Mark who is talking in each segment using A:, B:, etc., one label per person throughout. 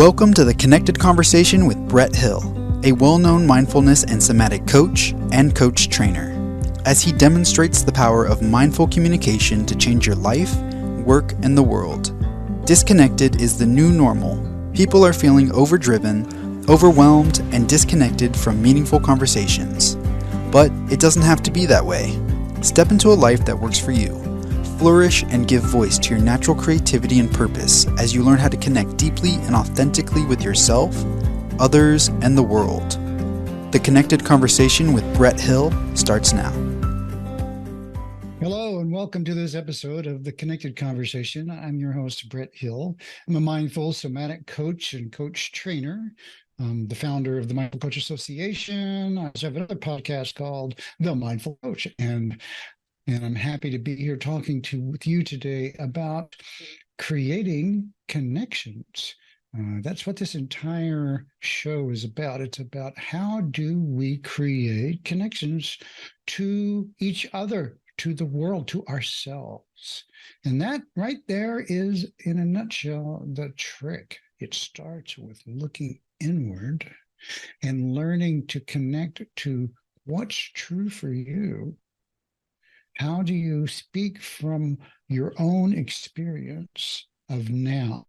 A: Welcome to the Connected Conversation with Brett Hill, a well-known mindfulness and somatic coach and coach trainer, as he demonstrates the power of mindful communication to change your life, work, and the world. Disconnected is the new normal. People are feeling overdriven, overwhelmed, and disconnected from meaningful conversations. But it doesn't have to be that way. Step into a life that works for you. Flourish and give voice to your natural creativity and purpose as you learn how to connect deeply and authentically with yourself, others, and the world. The Connected Conversation with Brett Hill starts now.
B: Hello, and welcome to this episode of The Connected Conversation. I'm your host, Brett Hill. I'm a mindful somatic coach and coach trainer. I'm the founder of the Mindful Coach Association. I also have another podcast called The Mindful Coach, and I'm happy to be here talking with you today about creating connections. That's what this entire show is about. It's about how do we create connections to each other, to the world, to ourselves. And that right there is, in a nutshell, the trick. It starts with looking inward and learning to connect to what's true for you. How do you speak from your own experience of now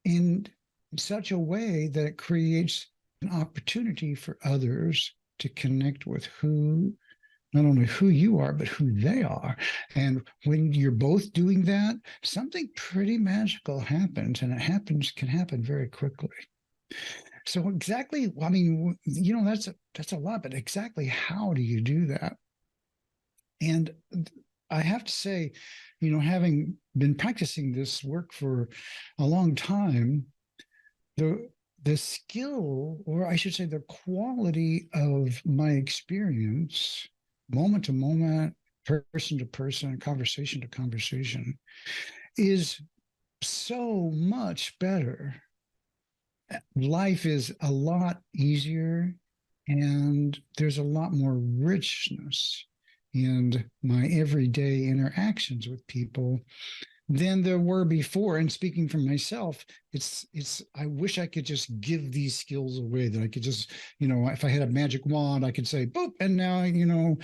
B: in such a way that it creates an opportunity for others to connect with not only who you are, but who they are. And when you're both doing that, something pretty magical happens, and can happen very quickly. So exactly, I mean, that's a lot, but exactly how do you do that? And I have to say, having been practicing this work for a long time, the skill, or I should say the quality of my experience, moment to moment, person to person, conversation to conversation, is so much better. Life is a lot easier, and there's a lot more richness in my everyday interactions with people than there were before. And speaking for myself, I wish I could just give these skills away, that I could just, if I had a magic wand, I could say, boop, and now, you know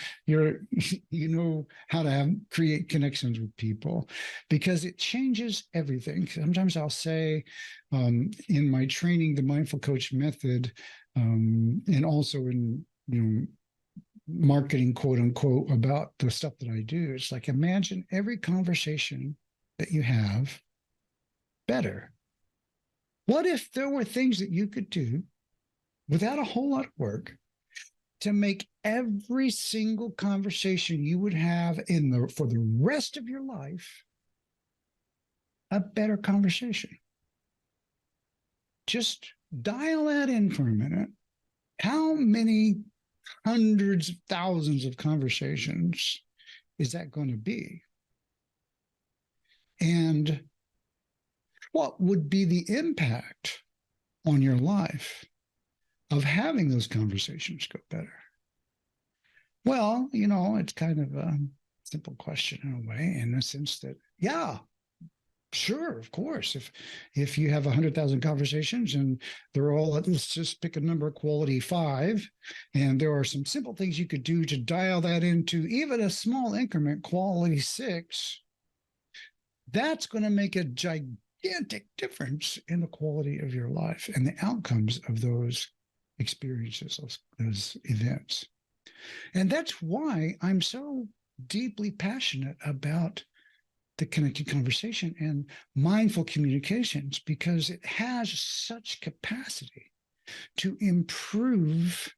B: how to create connections with people, because it changes everything. Sometimes I'll say, in my training, the Mindful Coach method, and also in, marketing, quote unquote, about the stuff that I do. It's like, imagine every conversation that you have better. What if there were things that you could do without a whole lot of work to make every single conversation you would have for the rest of your life a better conversation? Just dial that in for a minute. How many hundreds of thousands of conversations is that going to be? And what would be the impact on your life of having those conversations go better? Well, it's kind of a simple question in a way, in the sense that, yeah, sure, of course. If you have 100,000 conversations and they're all, let's just pick a number, quality 5, and there are some simple things you could do to dial that into even a small increment, quality 6, that's going to make a gigantic difference in the quality of your life and the outcomes of those experiences, those events. And that's why I'm so deeply passionate about the Connected Conversation and mindful communications, because it has such capacity to improve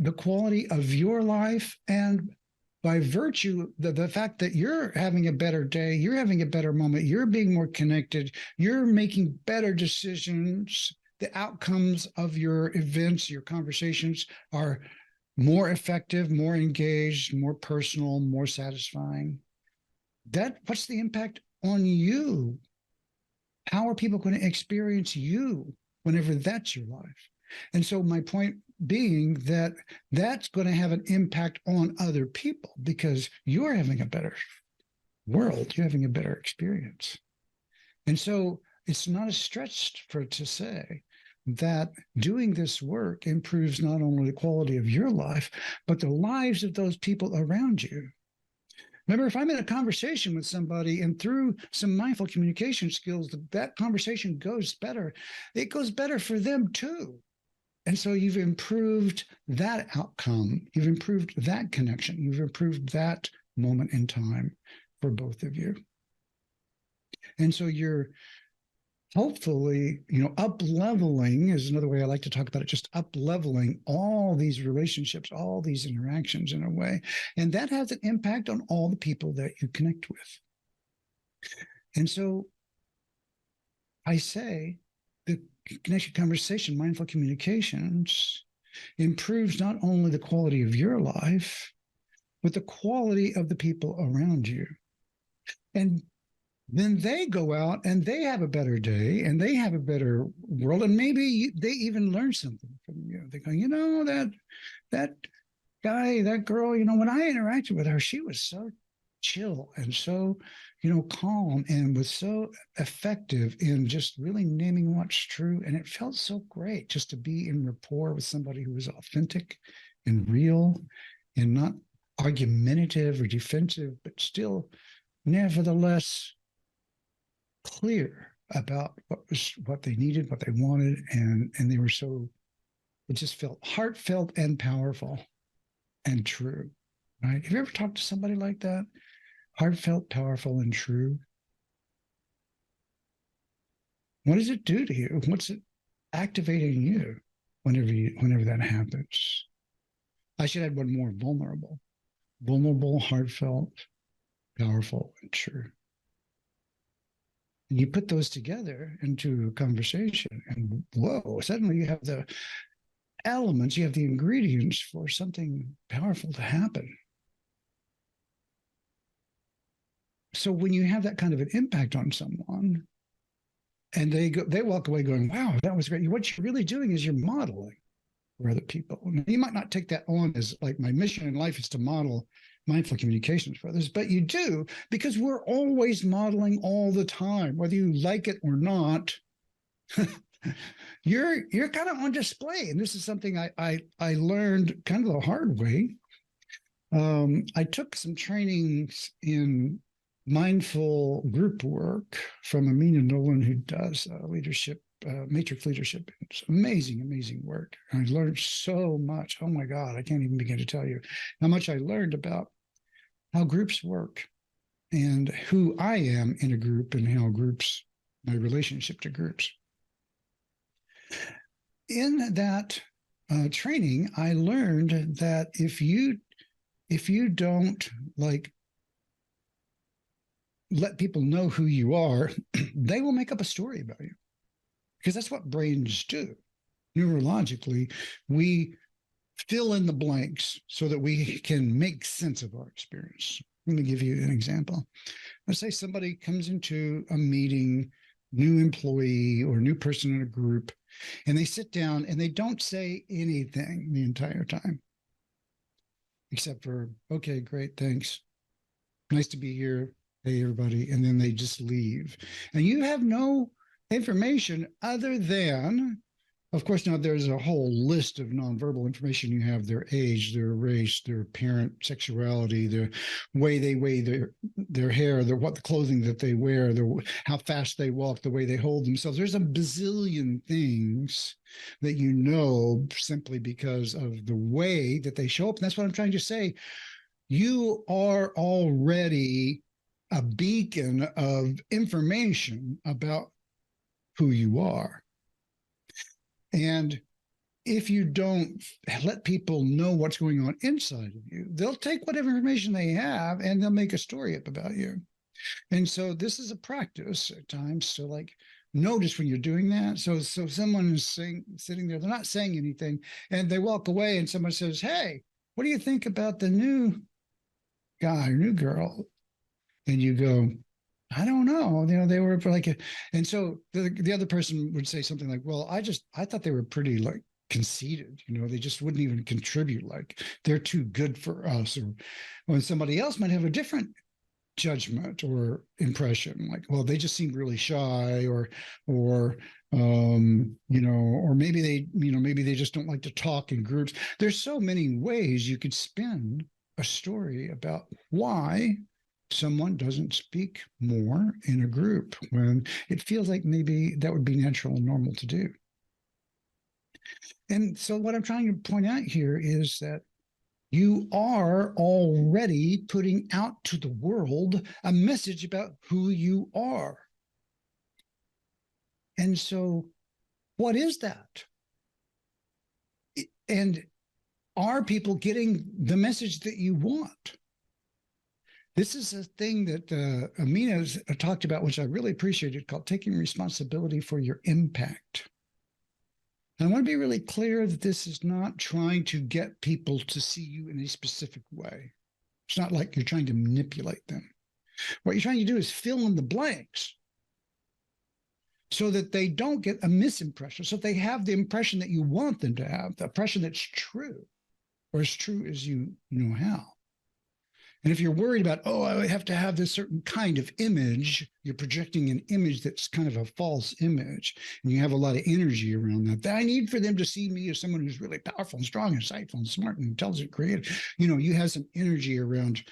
B: the quality of your life. And by virtue of the fact that you're having a better day, you're having a better moment, you're being more connected, you're making better decisions, the outcomes of your events, your conversations are more effective, more engaged, more personal, more satisfying. What's the impact on you? How are people going to experience you whenever that's your life? And so my point being that that's going to have an impact on other people, because you're having a better world, you're having a better experience. And so it's not a stretch for it to say that doing this work improves not only the quality of your life, but the lives of those people around you. Remember, if I'm in a conversation with somebody and through some mindful communication skills, that conversation goes better, it goes better for them too. And so you've improved that outcome. You've improved that connection. You've improved that moment in time for both of you. And so you're hopefully, up leveling is another way I like to talk about it, just up leveling all these relationships, all these interactions in a way. And that has an impact on all the people that you connect with. And so I say the connected conversation, mindful communications improves not only the quality of your life, but the quality of the people around you. And then they go out and they have a better day and they have a better world. And maybe they even learn something from you. They go, that guy, that girl, when I interacted with her, she was so chill and so, calm and was so effective in just really naming what's true. And it felt so great just to be in rapport with somebody who was authentic and real and not argumentative or defensive, but still nevertheless clear about what they needed, what they wanted, and they were so, it just felt heartfelt and powerful and true, right? Have you ever talked to somebody like that? Heartfelt, powerful, and true. What does it do to you? What's it activating you whenever that happens? I should add one more: vulnerable, heartfelt, powerful, and true. And you put those together into a conversation, and whoa, suddenly you have the elements, you have the ingredients for something powerful to happen. So when you have that kind of an impact on someone, and they walk away going, wow, that was great. What you're really doing is you're modeling for other people. You might not take that on as like, my mission in life is to model mindful communications for others, but you do, because we're always modeling all the time, whether you like it or not. You're kind of on display. And this is something I learned kind of the hard way. I took some trainings in mindful group work from Amina Nolan, who does leadership, matrix leadership. It's amazing work. I learned so much. Oh my God, I can't even begin to tell you how much I learned about how groups work and who I am in a group and how my relationship to groups. In that training, I learned that if you don't let people know who you are, they will make up a story about you, because that's what brains do. Neurologically, we fill in the blanks so that we can make sense of our experience. Let me give you an example. Let's say somebody comes into a meeting, new employee or new person in a group, and they sit down and they don't say anything the entire time, except for, okay, great, thanks. Nice to be here. Hey, everybody. And then they just leave. And you have no information other than, of course, now there's a whole list of nonverbal information. You have their age, their race, their parent sexuality, the way they weigh their hair, what the clothing that they wear, how fast they walk, the way they hold themselves. There's a bazillion things that you know simply because of the way that they show up. And that's what I'm trying to say. You are already a beacon of information about who you are. And if you don't let people know what's going on inside of you, they'll take whatever information they have and they'll make a story up about you. And so this is a practice at times. So notice when you're doing that. So someone is sitting there, they're not saying anything, and they walk away and someone says, hey, what do you think about the new guy or new girl? And you go, I don't know. They were and so the other person would say something like, well, I thought they were pretty conceited. They just wouldn't even contribute. They're too good for us. Or when somebody else might have a different judgment or impression, like, well, they just seem really shy, or or maybe they just don't like to talk in groups. There's so many ways you could spin a story about why someone doesn't speak more in a group when it feels like maybe that would be natural and normal to do. And so what I'm trying to point out here is that you are already putting out to the world a message about who you are. And so, what is that? And are people getting the message that you want? This is a thing that Amina has talked about, which I really appreciated, called taking responsibility for your impact. And I want to be really clear that this is not trying to get people to see you in a specific way. It's not like you're trying to manipulate them. What you're trying to do is fill in the blanks so that they don't get a misimpression, so they have the impression that you want them to have, the impression that's true, or as true as you know how. And if you're worried about, oh, I have to have this certain kind of image, you're projecting an image that's kind of a false image, and you have a lot of energy around that. I need for them to see me as someone who's really powerful and strong and insightful and smart and intelligent, creative. You have some energy around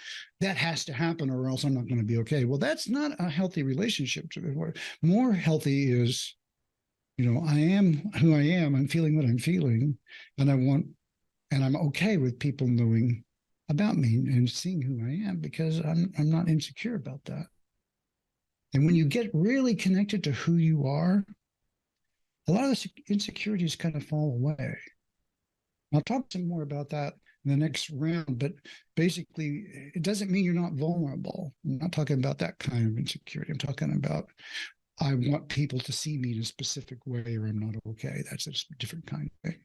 B: that has to happen or else I'm not going to be okay. Well, that's not a healthy relationship. More healthy is, I am who I am. I'm feeling what I'm feeling, and I'm okay with people knowing about me and seeing who I am, because I'm not insecure about that. And when you get really connected to who you are, a lot of the insecurities kind of fall away. I'll talk some more about that in the next round, but basically it doesn't mean you're not vulnerable. I'm not talking about that kind of insecurity. I'm talking about, I want people to see me in a specific way or I'm not okay. That's a different kind of thing.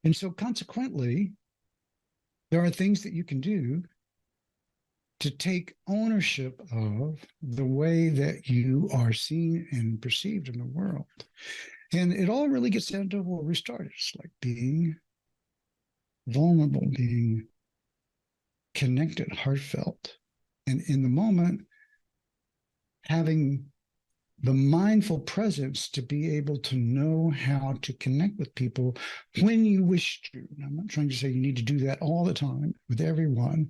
B: And so consequently, there are things that you can do to take ownership of the way that you are seen and perceived in the world. And it all really gets down to where we started. It's like being vulnerable, being connected, heartfelt, and in the moment, having the mindful presence to be able to know how to connect with people when you wish to. And I'm not trying to say you need to do that all the time with everyone,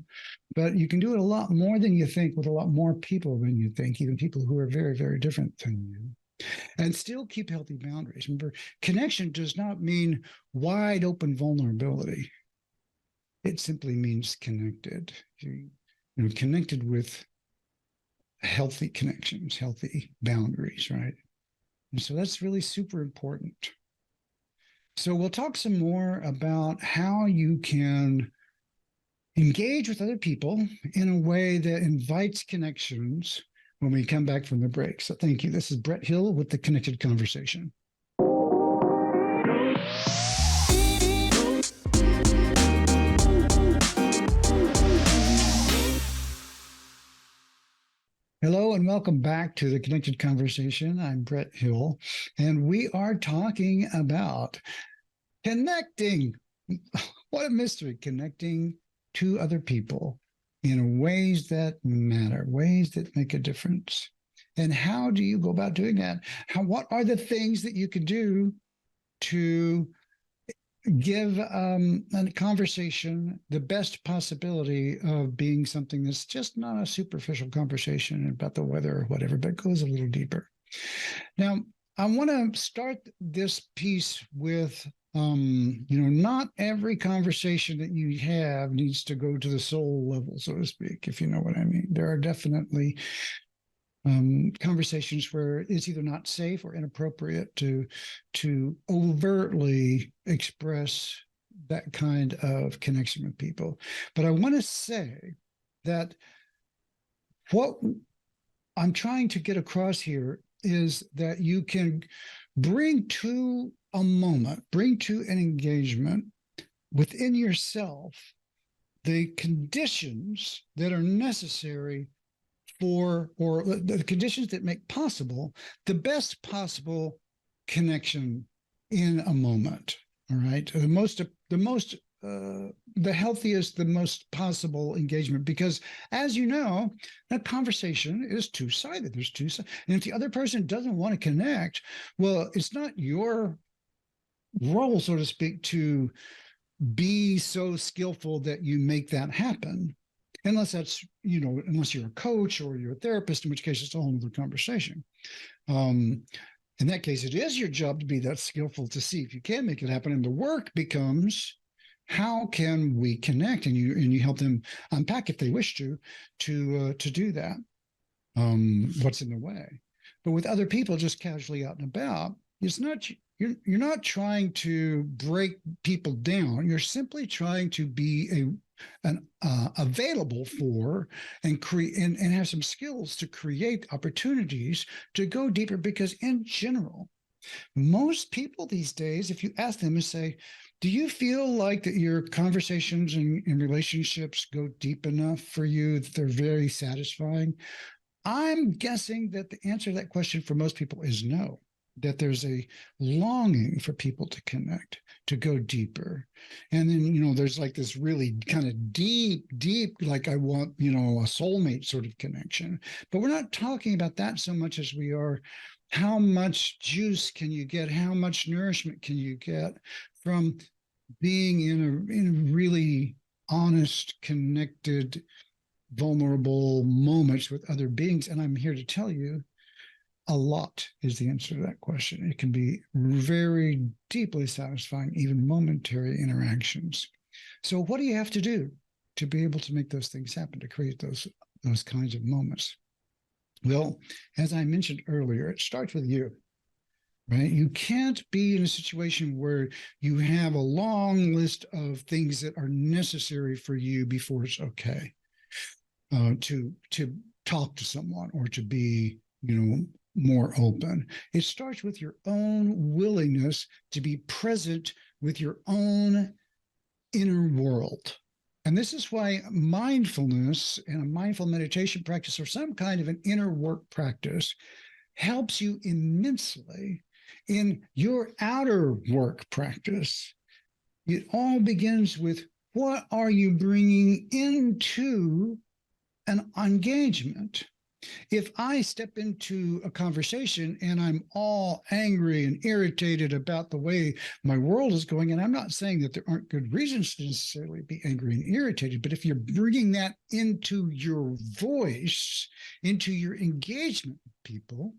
B: but you can do it a lot more than you think with a lot more people than you think, even people who are very, very different than you, and still keep healthy boundaries. Remember, connection does not mean wide open vulnerability. It simply means connected. Connected with healthy connections, healthy boundaries, right? And so that's really super important. So we'll talk some more about how you can engage with other people in a way that invites connections when we come back from the break. So thank you. This is Brett Hill with the Connected Conversation. Hello and welcome back to the Connected Conversation. I'm Brett Hill, and we are talking about connecting. What a mystery, connecting to other people in ways that matter, ways that make a difference. And how do you go about doing that? What are the things that you can do to give a conversation the best possibility of being something that's just not a superficial conversation about the weather or whatever, but goes a little deeper? Now, I want to start this piece with, not every conversation that you have needs to go to the soul level, so to speak, if you know what I mean. There are definitely conversations where it's either not safe or inappropriate to overtly express that kind of connection with people. But I want to say that what I'm trying to get across here is that you can bring to a moment, bring to an engagement within yourself the conditions that are necessary or the conditions that make possible the best possible connection in a moment. All right. The most the healthiest, the most possible engagement. Because, as you know, that conversation is two-sided. There's two sides, and if the other person doesn't want to connect, well, it's not your role, so to speak, to be so skillful that you make that happen. Unless that's, unless you're a coach or you're a therapist, in which case it's a whole other conversation. In that case, it is your job to be that skillful to see if you can make it happen. And the work becomes, how can we connect? And you help them unpack, if they wish to do that. What's in the way? But with other people just casually out and about, it's not, you're not trying to break people down. You're simply trying to be available for and create and have some skills to create opportunities to go deeper. Because in general, most people these days, if you ask them and say, do you feel like that your conversations and relationships go deep enough for you that they're very satisfying? I'm guessing that the answer to that question for most people is no. That there's a longing for people to connect, to go deeper. And then, there's like this really kind of deep, like I want, a soulmate sort of connection. But we're not talking about that so much as we are, how much juice can you get? How much nourishment can you get from being in a really honest, connected, vulnerable moments with other beings? And I'm here to tell you, a lot is the answer to that question. It can be very deeply satisfying, even momentary interactions. So what do you have to do to be able to make those things happen, to create those kinds of moments? Well, as I mentioned earlier, it starts with you, right? You can't be in a situation where you have a long list of things that are necessary for you before it's okay to talk to someone or to be, more open. It starts with your own willingness to be present with your own inner world. And this is why mindfulness and a mindful meditation practice or some kind of an inner work practice helps you immensely in your outer work practice. It all begins with, what are you bringing into an engagement? If I step into a conversation and I'm all angry and irritated about the way my world is going, and I'm not saying that there aren't good reasons to necessarily be angry and irritated, but if you're bringing that into your voice, into your engagement with people,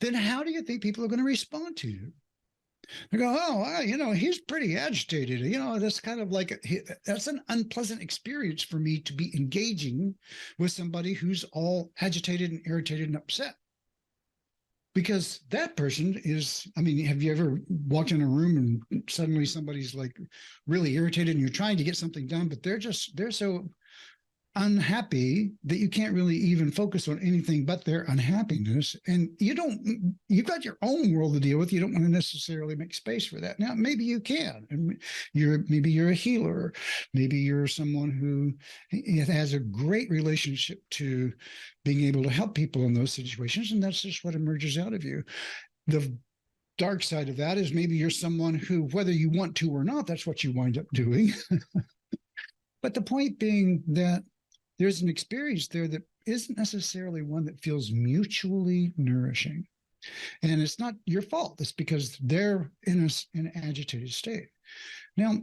B: then how do you think people are going to respond to you? They go, oh, he's pretty agitated. That's kind of like, that's an unpleasant experience for me to be engaging with somebody who's all agitated and irritated and upset. Because that person is, have you ever walked in a room and suddenly somebody's like really irritated and you're trying to get something done, but they're so unhappy that you can't really even focus on anything but their unhappiness, and you've got your own world to deal with. You don't want to necessarily make space for that. Now maybe you can, and maybe you're a healer, maybe you're someone who has a great relationship to being able to help people in those situations, and that's just what emerges out of you. The dark side of that is maybe you're someone who, whether you want to or not, that's what you wind up doing. But the point being that there's an experience there that isn't necessarily one that feels mutually nourishing. And it's not your fault. It's because they're in an agitated state. Now,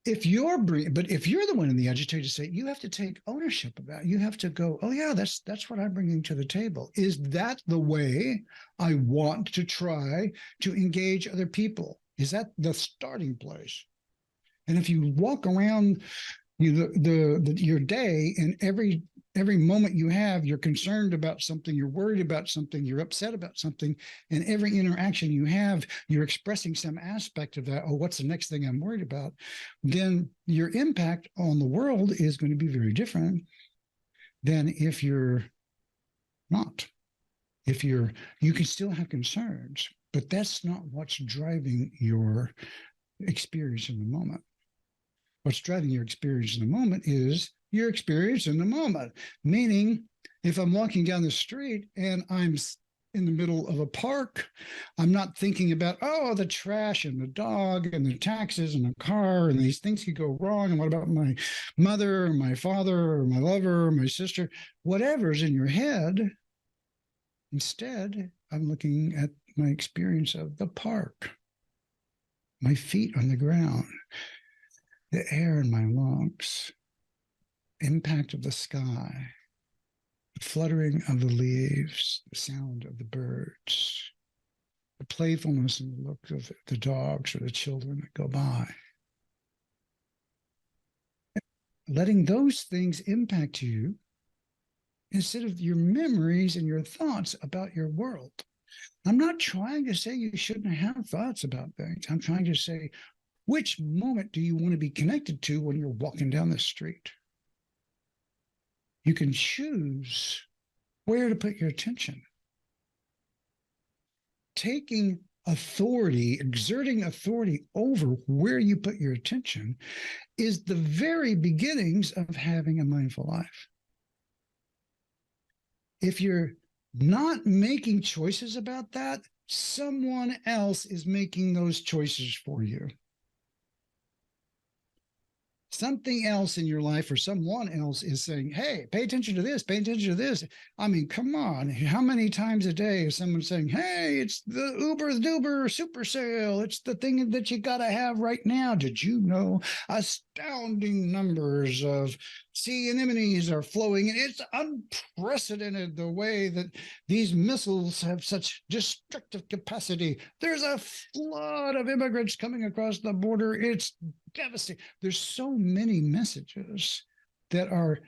B: if you're the one in the agitated state, you have to take ownership of that. You have to go, oh yeah, that's what I'm bringing to the table. Is that the way I want to try to engage other people? Is that the starting place? And if you walk around your day, and every moment you have, you're concerned about something, you're worried about something, you're upset about something, and every interaction you have, you're expressing some aspect of that. Oh, what's the next thing I'm worried about? Then your impact on the world is going to be very different than if you're not. If you can still have concerns, but that's not what's driving your experience in the moment. What's driving your experience in the moment is your experience in the moment. Meaning, if I'm walking down the street and I'm in the middle of a park. I'm not thinking about, oh, the trash and the dog and the taxes and the car and these things could go wrong. And what about my mother or my father or my lover or my sister? Whatever's in your head. Instead, I'm looking at my experience of the park, my feet on the ground, the air in my lungs, impact of the sky, the fluttering of the leaves, the sound of the birds, the playfulness and the look of the dogs or the children that go by. Letting those things impact you instead of your memories and your thoughts about your world. I'm not trying to say you shouldn't have thoughts about things. I'm trying to say, which moment do you want to be connected to when you're walking down the street? You can choose where to put your attention. Taking authority, exerting authority over where you put your attention is the very beginnings of having a mindful life. If you're not making choices about that, someone else is making those choices for you. Something else in your life or someone else is saying, hey, pay attention to this, pay attention to this. I mean, come on. How many times a day is someone saying, hey, it's the Uber Duber super sale. It's the thing that you got to have right now. Did you know astounding numbers of sea anemones are flowing? And it's unprecedented the way that these missiles have such destructive capacity. There's a flood of immigrants coming across the border. It's devastating. There's so many messages that are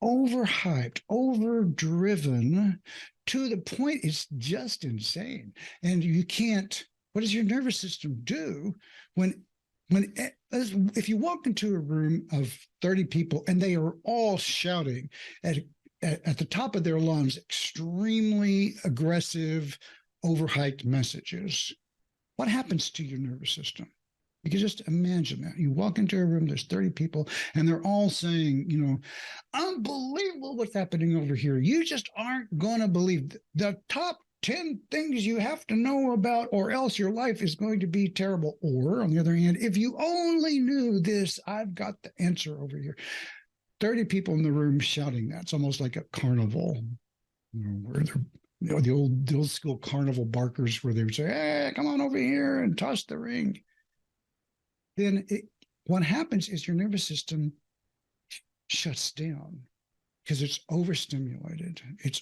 B: overhyped, overdriven to the point it's just insane. And you can't, what does your nervous system do when if you walk into a room of 30 people and they are all shouting at the top of their lungs, extremely aggressive, overhyped messages, what happens to your nervous system? You can just imagine that. You walk into a room, there's 30 people, and they're all saying, you know, unbelievable what's happening over here. You just aren't going to believe the top 10 things you have to know about, or else your life is going to be terrible. Or on the other hand, if you only knew this, I've got the answer over here. 30 people in the room shouting that. It's almost like a carnival, you know, where they're, you know, the old school carnival barkers where they would say, hey, come on over here and toss the ring. Then what happens is your nervous system shuts down because it's overstimulated. It's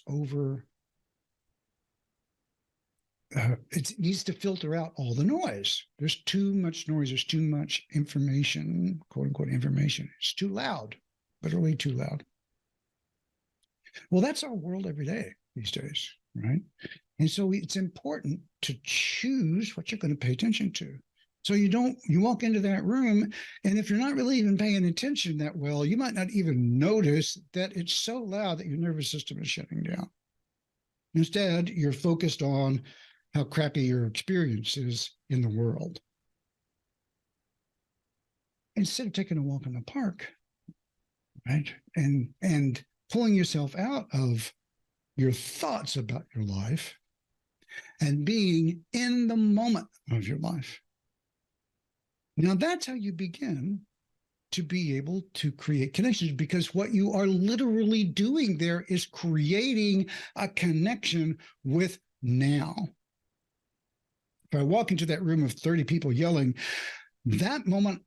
B: it needs to filter out all the noise. There's too much noise. There's too much information, quote unquote information. It's too loud, literally too loud. Well, that's our world every day these days, right? And so it's important to choose what you're going to pay attention to. So you walk into that room, and if you're not really even paying attention that well, you might not even notice that it's so loud that your nervous system is shutting down. Instead, you're focused on how crappy your experience is in the world. Instead of taking a walk in the park, right? And pulling yourself out of your thoughts about your life and being in the moment of your life. Now, that's how you begin to be able to create connections, because what you are literally doing there is creating a connection with now. If I walk into that room of 30 people yelling, that moment,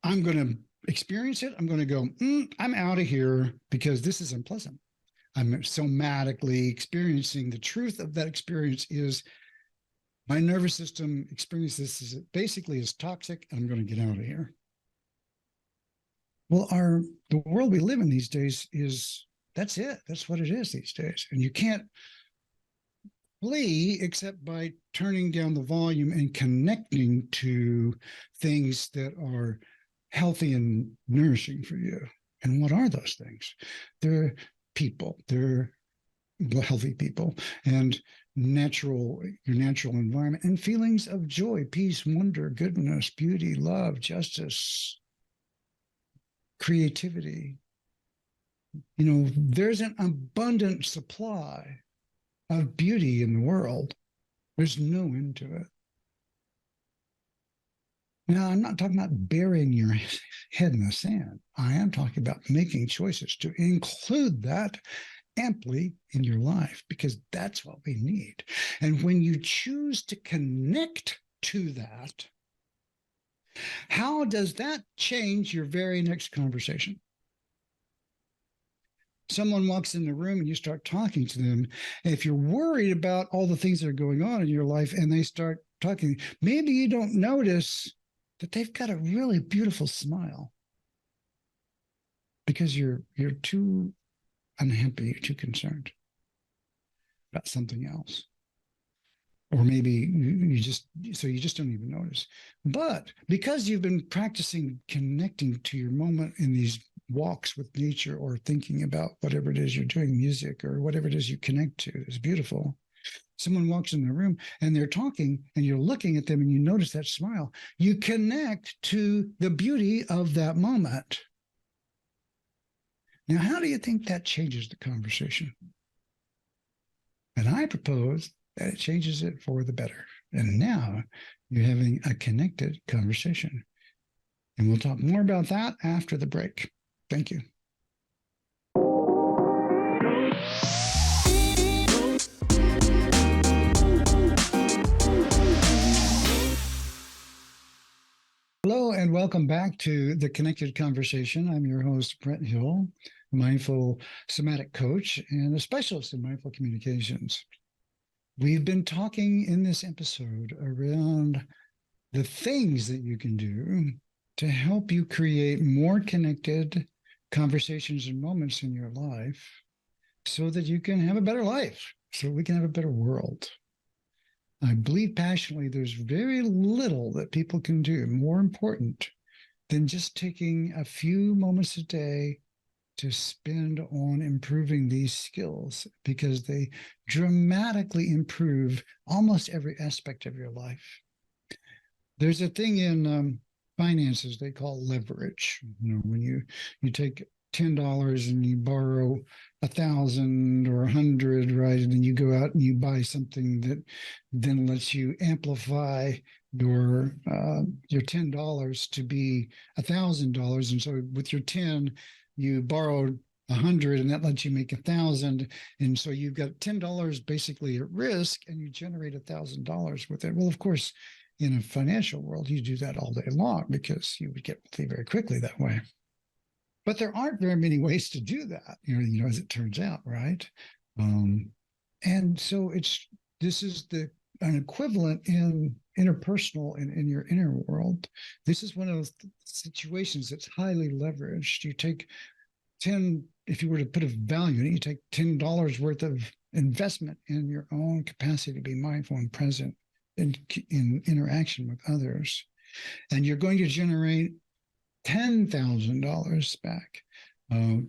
B: I'm going to experience it. I'm going to go, I'm out of here because this is unpleasant. I'm somatically experiencing the truth of that experience is my nervous system experiences this basically as toxic, and I'm going to get out of here. Well, the world we live in these days that's it. That's what it is these days. And you can't flee except by turning down the volume and connecting to things that are healthy and nourishing for you. And what are those things? They're people. They're healthy people and your natural environment and feelings of joy, peace, wonder, goodness, beauty, love, justice, creativity. You know, there's an abundant supply of beauty in the world. There's no end to it. Now, I'm not talking about burying your head in the sand. I am talking about making choices to include that amply in your life, because that's what we need. And when you choose to connect to that, how does that change your very next conversation? Someone walks in the room and you start talking to them. If you're worried about all the things that are going on in your life and they start talking, maybe you don't notice that they've got a really beautiful smile because you're too unhappy, you're too concerned about something else. Or maybe you just don't even notice. But because you've been practicing connecting to your moment in these walks with nature, or thinking about whatever it is you're doing, music or whatever it is you connect to is beautiful. Someone walks in the room and they're talking and you're looking at them and you notice that smile. You connect to the beauty of that moment. Now, how do you think that changes the conversation? And I propose that it changes it for the better. And now you're having a connected conversation. And we'll talk more about that after the break. Thank you. Hello, and welcome back to the Connected Conversation. I'm your host, Brett Hill, mindful somatic coach and a specialist in mindful communications. We've been talking in this episode around the things that you can do to help you create more connected conversations and moments in your life so that you can have a better life, so we can have a better world. I believe passionately there's very little that people can do more important than just taking a few moments a day to spend on improving these skills, because they dramatically improve almost every aspect of your life. There's a thing in finances they call leverage. You know, when you take $10 and you borrow 1,000 or 100, right? And then you go out and you buy something that then lets you amplify your $10 to be $1,000. And so with your 10, you borrowed 100, and that lets you make 1,000. And so you've got $10 basically at risk, and you generate $1,000 with it. Well, of course, in a financial world, you do that all day long because you would get wealthy very quickly that way. But there aren't very many ways to do that, as it turns out, right? And so this is an equivalent in interpersonal and in your inner world. This is one of those situations that's highly leveraged. You take 10, if you were to put a value in it, you take $10 worth of investment in your own capacity to be mindful and present in interaction with others, and you're going to generate $10,000 back,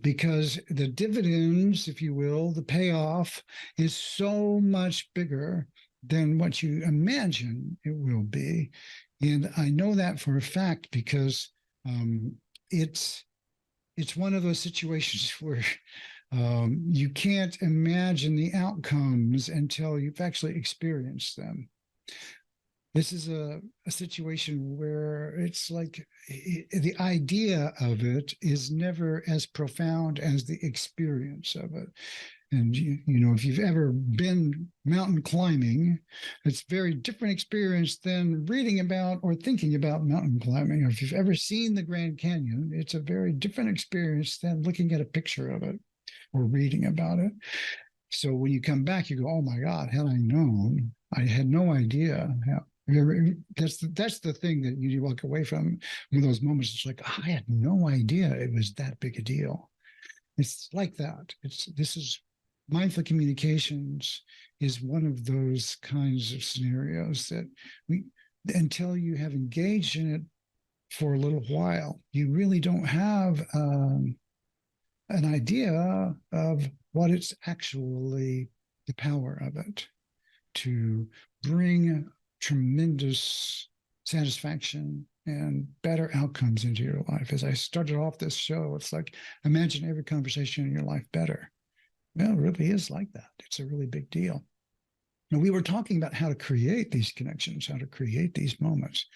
B: because the dividends, if you will, the payoff is so much bigger than what you imagine it will be. And I know that for a fact because it's one of those situations where you can't imagine the outcomes until you've actually experienced them. This is a situation where it's like the idea of it is never as profound as the experience of it. And, if you've ever been mountain climbing, it's a very different experience than reading about or thinking about mountain climbing. Or if you've ever seen the Grand Canyon, it's a very different experience than looking at a picture of it or reading about it. So when you come back, you go, oh my God, had I known, I had no idea how. That's the thing that you walk away from with those moments. It's like, I had no idea it was that big a deal. It's like that. This is mindful communications is one of those kinds of scenarios that until you have engaged in it for a little while, you really don't have an idea of what it's actually, the power of it to bring tremendous satisfaction and better outcomes into your life. As I started off this show, it's like, imagine every conversation in your life better. Well, it really is like that. It's a really big deal. And we were talking about how to create these connections, how to create these moments.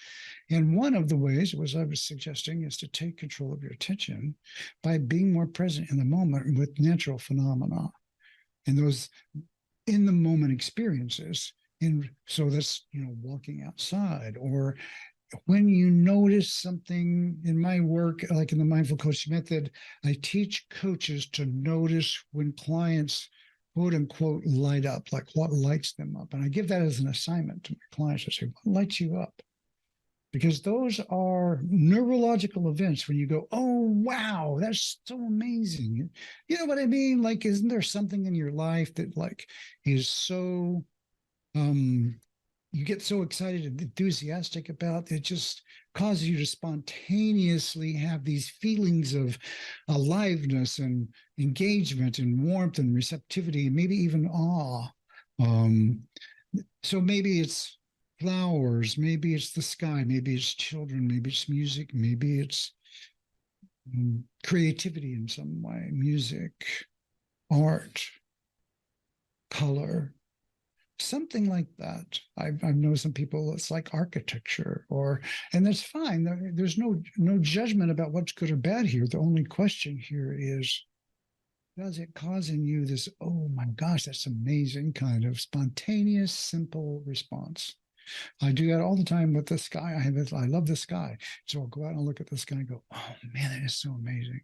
B: And one of the ways was I was suggesting is to take control of your attention by being more present in the moment with natural phenomena and those in the moment experiences. And so that's, walking outside, or when you notice something. In my work, like in the mindful coaching method, I teach coaches to notice when clients quote unquote light up, like what lights them up. And I give that as an assignment to my clients. I say, what lights you up? Because those are neurological events when you go, oh, wow, that's so amazing. You know what I mean? Like, isn't there something in your life that like is so you get so excited and enthusiastic about it, just causes you to spontaneously have these feelings of aliveness and engagement and warmth and receptivity and maybe even awe. So maybe it's flowers, maybe it's the sky, maybe it's children, maybe it's music, maybe it's creativity in some way, music, art, color, something like that. I know some people, it's like architecture, and that's fine. There's no judgment about what's good or bad here. The only question here is, does it cause in you this, oh my gosh, that's amazing kind of spontaneous, simple response? I do that all the time with the sky. I love the sky. So I'll go out and look at the sky and go, oh man, that is so amazing.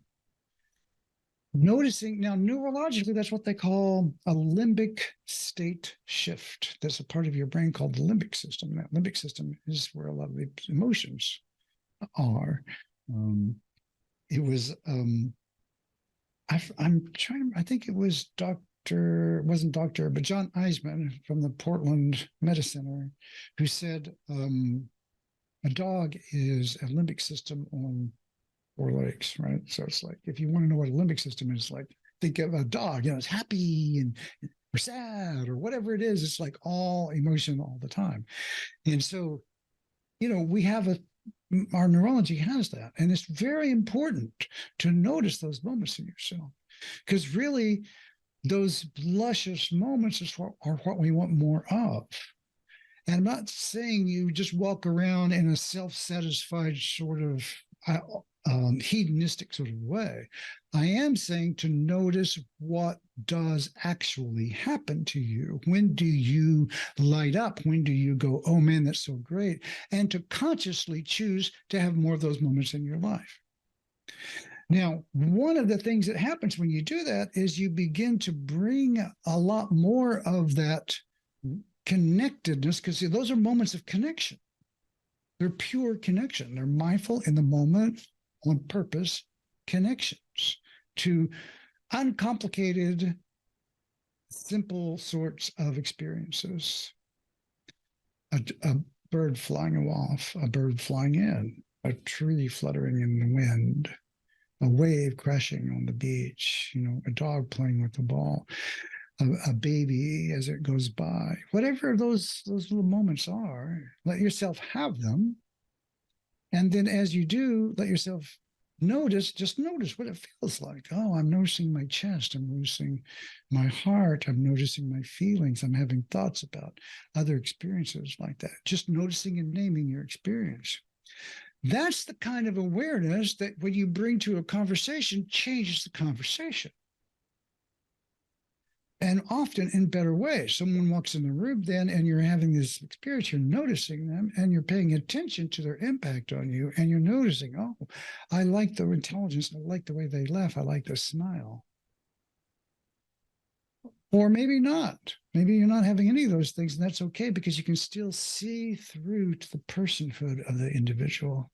B: Noticing now, neurologically, that's what they call a limbic state shift. That's a part of your brain called the limbic system. And that limbic system is where a lot of the emotions are. It was, I'm trying, I think it was wasn't Dr., but John Eisman from the Portland Medicine Center, who said a dog is a limbic system on 4 legs, right? So it's like, if you want to know what a limbic system is, like, think of a dog, it's happy and or sad or whatever it is. It's like all emotion all the time. And so, we have our neurology has that. And it's very important to notice those moments in yourself, because really those luscious moments are what we want more of. And I'm not saying you just walk around in a self-satisfied sort of hedonistic sort of way. I am saying to notice what does actually happen to you. When do you light up? When do you go, oh man, that's so great? And to consciously choose to have more of those moments in your life. Now, one of the things that happens when you do that is you begin to bring a lot more of that connectedness, because those are moments of connection. They're pure connection. They're mindful in the moment, on purpose connections to uncomplicated, simple sorts of experiences. A bird flying off, a bird flying in, a tree fluttering in the wind, a wave crashing on the beach, a dog playing with the ball, a baby as it goes by. Whatever those little moments are, let yourself have them. And then as you do, let yourself just notice what it feels like. Oh, I'm noticing my chest. I'm noticing my heart. I'm noticing my feelings. I'm having thoughts about other experiences like that. Just noticing and naming your experience. That's the kind of awareness that when you bring to a conversation, changes the conversation. And often in better ways. Someone walks in the room then and you're having this experience, you're noticing them and you're paying attention to their impact on you. And you're noticing, oh, I like their intelligence. I like the way they laugh. I like their smile. Or maybe not. Maybe you're not having any of those things. And that's okay, because you can still see through to the personhood of the individual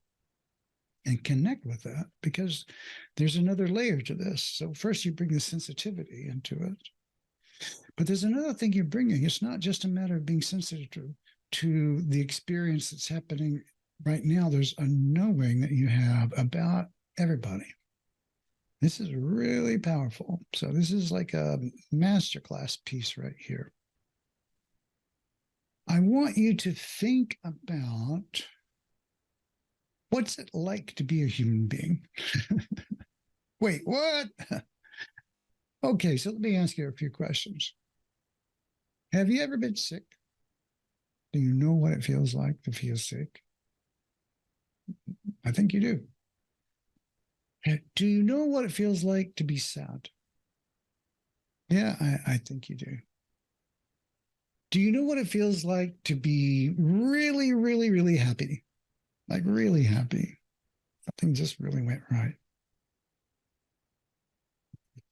B: and connect with that, because there's another layer to this. So first you bring the sensitivity into it. But there's another thing you're bringing. It's not just a matter of being sensitive to the experience that's happening right now. There's a knowing that you have about everybody. This is really powerful. So this is like a masterclass piece right here. I want you to think about, what's it like to be a human being? Wait, what? Okay, so let me ask you a few questions. Have you ever been sick? Do you know what it feels like to feel sick? I think you do. Do you know what it feels like to be sad? Yeah, I think you do. Do you know what it feels like to be really, really, really happy? Like really happy. Something just really went right.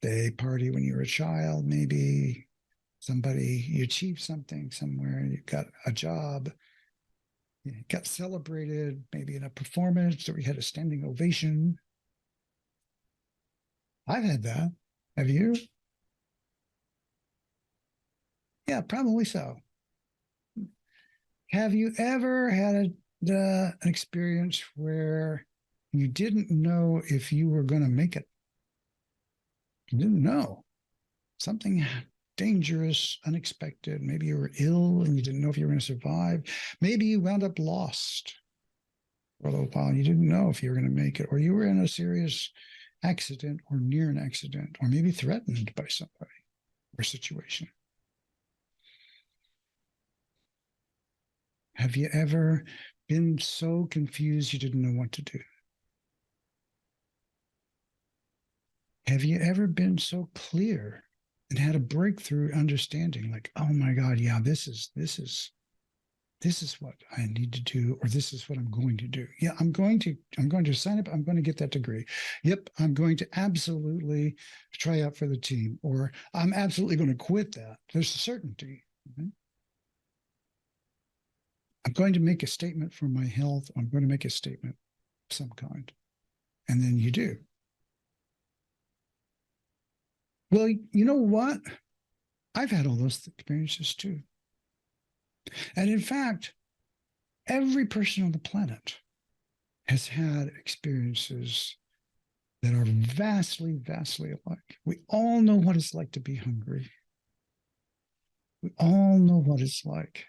B: Day party when you were a child, maybe somebody, you achieved something somewhere, you got a job, you got celebrated, maybe in a performance, or you had a standing ovation. I've had that. Have you? Yeah, probably so. Have you ever had an experience where you didn't know if you were going to make it? You didn't know. Something dangerous, unexpected. Maybe you were ill and you didn't know if you were going to survive. Maybe you wound up lost for a little while and you didn't know if you were going to make it, or you were in a serious accident or near an accident, or maybe threatened by somebody or situation. Have you ever been so confused you didn't know what to do? Have you ever been so clear and had a breakthrough understanding, like, oh my God, yeah, this is what I need to do, or this is what I'm going to do. Yeah, I'm going to sign up. I'm going to get that degree. Yep, I'm going to absolutely try out for the team, or I'm absolutely going to quit that. There's a certainty. Right? I'm going to make a statement for my health. I'm going to make a statement of some kind. And then you do. Well, you know what? I've had all those experiences too. And in fact, every person on the planet has had experiences that are vastly, vastly alike. We all know what it's like to be hungry. We all know what it's like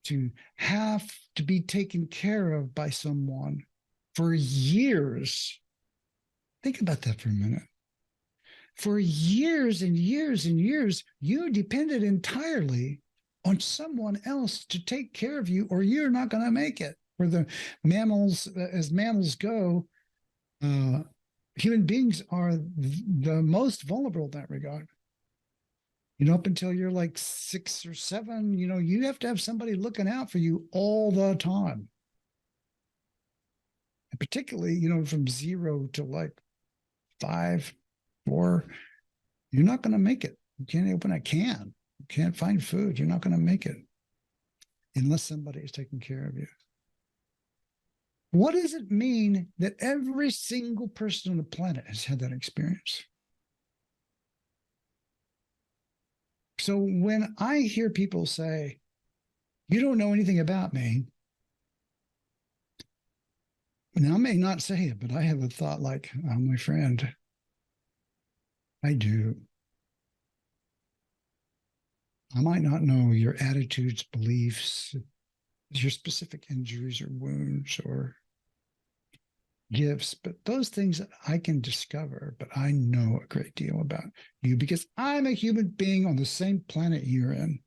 B: to have to be taken care of by someone for years. Think about that for a minute. For years and years and years, you depended entirely on someone else to take care of you, or you're not going to make it. For the mammals, as mammals go, human beings are the most vulnerable in that regard. Up until you're like 6 or 7, you have to have somebody looking out for you all the time. And particularly, from 0 to like 5, 4, you're not going to make it. You can't open a can. You can't find food. You're not going to make it unless somebody is taking care of you. What does it mean that every single person on the planet has had that experience? So when I hear people say, you don't know anything about me, now I may not say it, but I have a thought like, oh, my friend, I do. I might not know your attitudes, beliefs, your specific injuries or wounds or gifts, but those things I can discover, but I know a great deal about you because I'm a human being on the same planet you're in.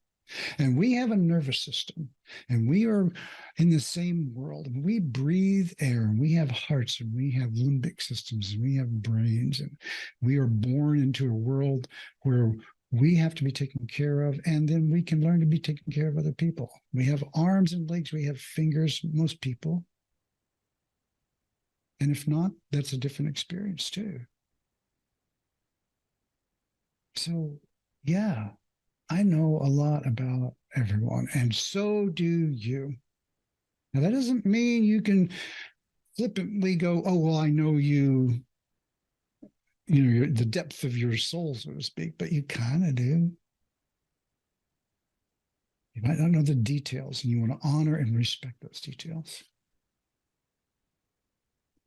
B: And we have a nervous system, and we are in the same world, and we breathe air, and we have hearts, and we have limbic systems, and we have brains, and we are born into a world where we have to be taken care of, and then we can learn to be taking care of other people. We have arms and legs, we have fingers, most people. And if not, that's a different experience too. So, yeah, I know a lot about everyone, and so do you. Now, that doesn't mean you can flippantly go, oh, well, I know you, the depth of your soul, so to speak, but you kind of do. You might not know the details, and you want to honor and respect those details.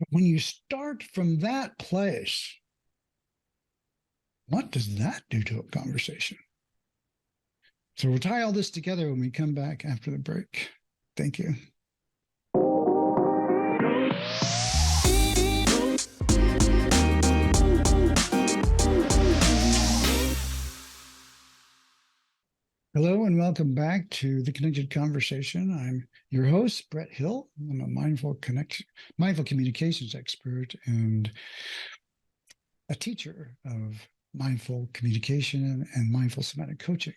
B: But when you start from that place, what does that do to a conversation? So we'll tie all this together when we come back after the break. Thank you. Hello and welcome back to the Connected Conversation. I'm your host, Brett Hill. I'm a mindful communications expert and a teacher of mindful communication and mindful somatic coaching.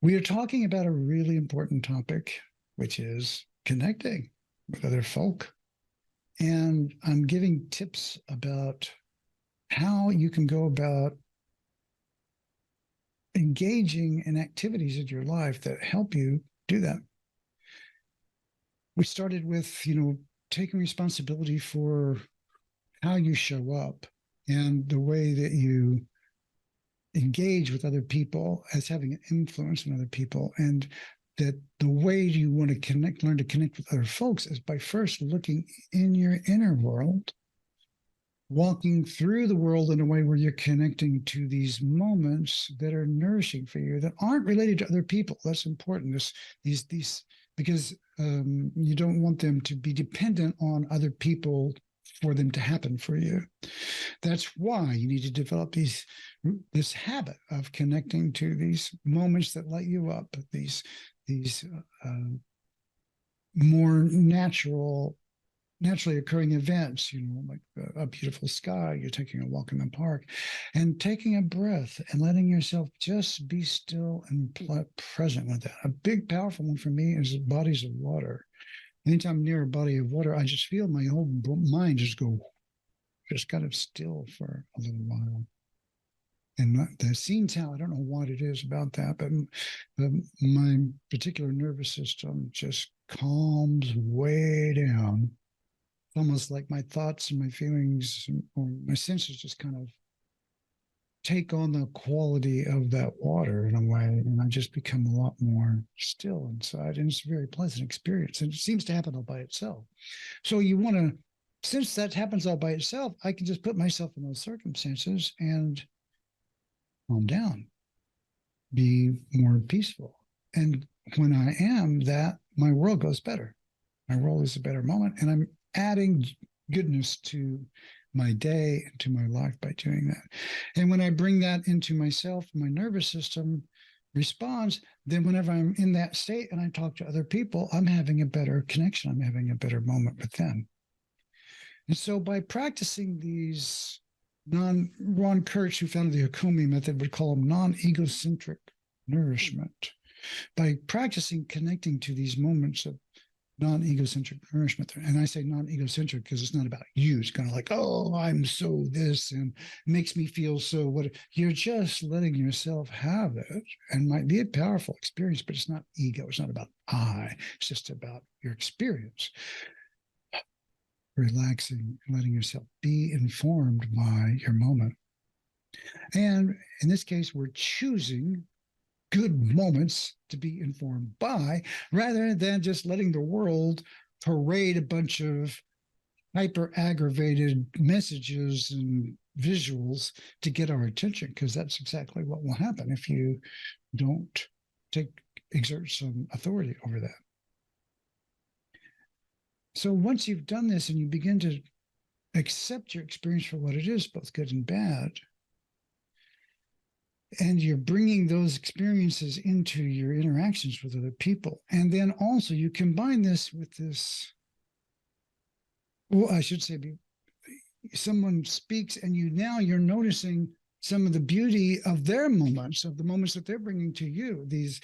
B: We are talking about a really important topic, which is connecting with other folk. And I'm giving tips about how you can go about engaging in activities in your life that help you do that. We started with, taking responsibility for how you show up and the way that you engage with other people as having an influence on other people. And that the way you want to learn to connect with other folks is by first looking in your inner world, walking through the world in a way where you're connecting to these moments that are nourishing for you, that aren't related to other people. That's important. These because you don't want them to be dependent on other people for them to happen for you. That's why you need to develop this habit of connecting to these moments that light you up, these more naturally occurring events, like a beautiful sky, you're taking a walk in the park, and taking a breath and letting yourself just be still and present with that. A big, powerful one for me is bodies of water. Anytime I'm near a body of water, I just feel my whole mind just kind of still for a little while. And the scene tell, I don't know what it is about that, but my particular nervous system just calms way down. Almost like my thoughts and my feelings or my senses just kind of take on the quality of that water in a way, and I just become a lot more still inside, and it's a very pleasant experience, and it seems to happen all by itself. So you want to, since that happens all by itself, I can just put myself in those circumstances and calm down, be more peaceful. And when I am that, my world goes better. My world is a better moment, and I'm adding goodness to my day and to my life by doing that. And when I bring that into myself, my nervous system responds, then whenever I'm in that state and I talk to other people, I'm having a better connection. I'm having a better moment with them. And so by practicing these Ron Kurtz, who founded the Hakomi method, would call them non-egocentric nourishment. By practicing connecting to these moments of non-egocentric nourishment. And I say non-egocentric because it's not about you. It's kind of like, oh, I'm so this and it makes me feel so what. You're just letting yourself have it, and might be a powerful experience, but it's not ego. It's not about I. It's just about your experience. Relaxing, letting yourself be informed by your moment. And in this case, we're choosing good moments to be informed by, rather than just letting the world parade a bunch of hyper aggravated messages and visuals to get our attention, because that's exactly what will happen if you don't exert some authority over that. So once you've done this and you begin to accept your experience for what it is, both good and bad, and you're bringing those experiences into your interactions with other people. And then also you combine this with this, well, I should say, someone speaks and you're noticing some of the beauty of their moments, of the moments that they're bringing to you, these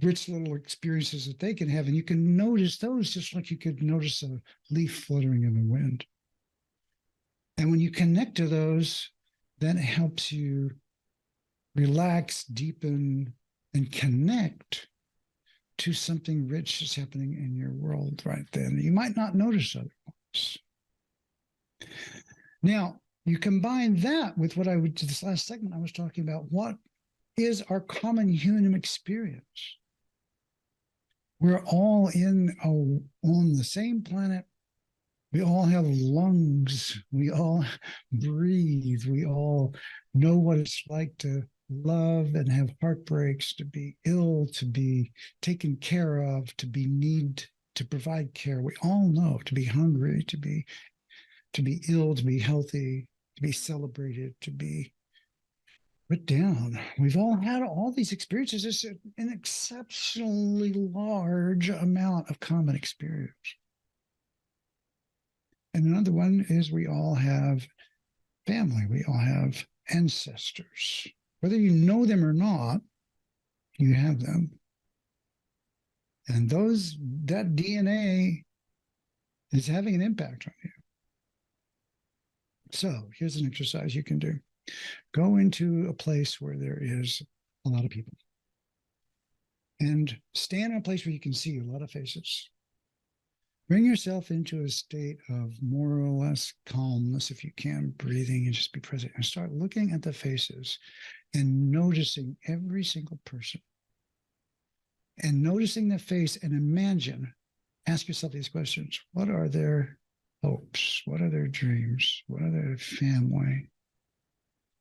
B: rich little experiences that they can have. And you can notice those just like you could notice a leaf fluttering in the wind. And when you connect to those, then it helps you relax, deepen, and connect to something rich that's happening in your world right then. You might not notice otherwise. Now, you combine that with what this last segment I was talking about. What is our common human experience? We're all on the same planet. We all have lungs. We all breathe. We all know what it's like to love and have heartbreaks, to be ill, to be taken care of, to provide care. We all know to be hungry, to be ill, to be healthy, to be celebrated, to be put down. We've all had all these experiences. It's an exceptionally large amount of common experience. And another one is we all have family. We all have ancestors. Whether you know them or not, you have them. And that DNA is having an impact on you. So here's an exercise you can do. Go into a place where there is a lot of people and stand in a place where you can see a lot of faces. Bring yourself into a state of more or less calmness, if you can, breathing, and just be present, and start looking at the faces and noticing every single person. And noticing the face, and imagine, ask yourself these questions. What are their hopes? What are their dreams? What are their family?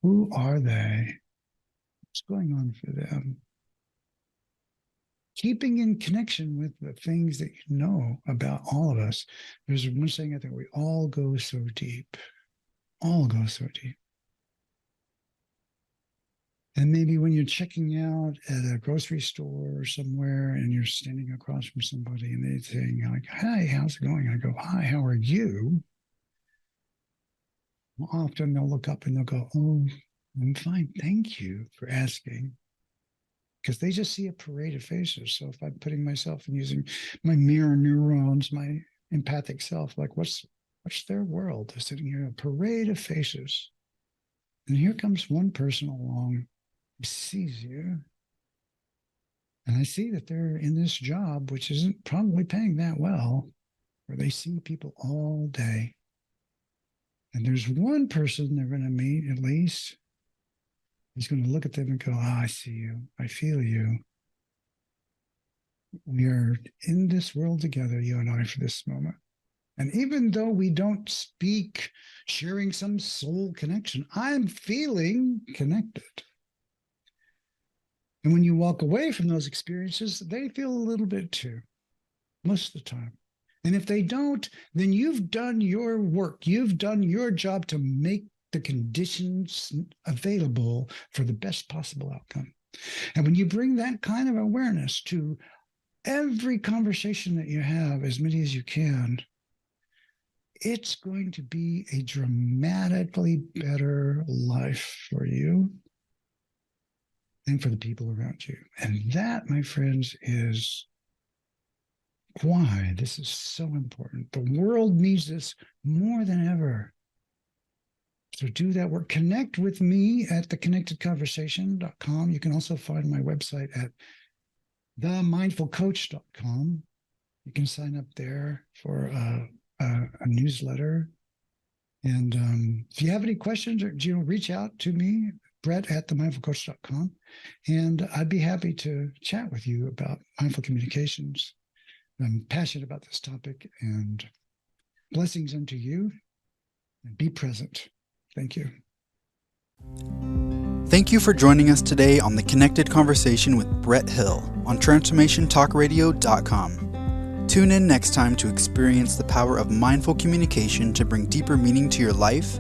B: Who are they? What's going on for them? Keeping in connection with the things that you know about all of us. There's one saying, I think, we all go so deep. All go so deep. And maybe when you're checking out at a grocery store or somewhere and you're standing across from somebody and they're saying, like, hi, how's it going? I go, hi, how are you? Well, often they'll look up and they'll go, oh, I'm fine. Thank you for asking. Because they just see a parade of faces. So if I'm putting myself and using my mirror neurons, my empathic self, like what's their world? They're sitting here, a parade of faces. And here comes one person along who sees you. And I see that they're in this job, which isn't probably paying that well, where they see people all day. And there's one person they're going to meet at least. He's going to look at them and go, I see you. I feel you. We are in this world together, you and I, for this moment. And even though we don't speak, sharing some soul connection, I'm feeling connected. And when you walk away from those experiences, they feel a little bit too, most of the time. And if they don't, then you've done your work. You've done your job to make the conditions available for the best possible outcome. And when you bring that kind of awareness to every conversation that you have, as many as you can, it's going to be a dramatically better life for you and for the people around you. And that, my friends, is why this is so important. The world needs this more than ever. So do that work. Connect with me at theconnectedconversation.com. You can also find my website at themindfulcoach.com. You can sign up there for a newsletter. And if you have any questions, or reach out to me, Brett at themindfulcoach.com. And I'd be happy to chat with you about mindful communications. I'm passionate about this topic, and blessings unto you, and be present. Thank you.
A: Thank you for joining us today on The Connected Conversation with Brett Hill on TransformationTalkRadio.com. Tune in next time to experience the power of mindful communication to bring deeper meaning to your life,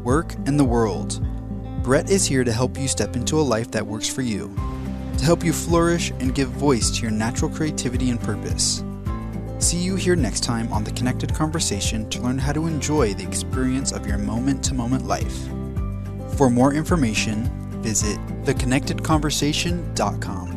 A: work, and the world. Brett is here to help you step into a life that works for you, to help you flourish and give voice to your natural creativity and purpose. See you here next time on The Connected Conversation to learn how to enjoy the experience of your moment-to-moment life. For more information, visit theconnectedconversation.com.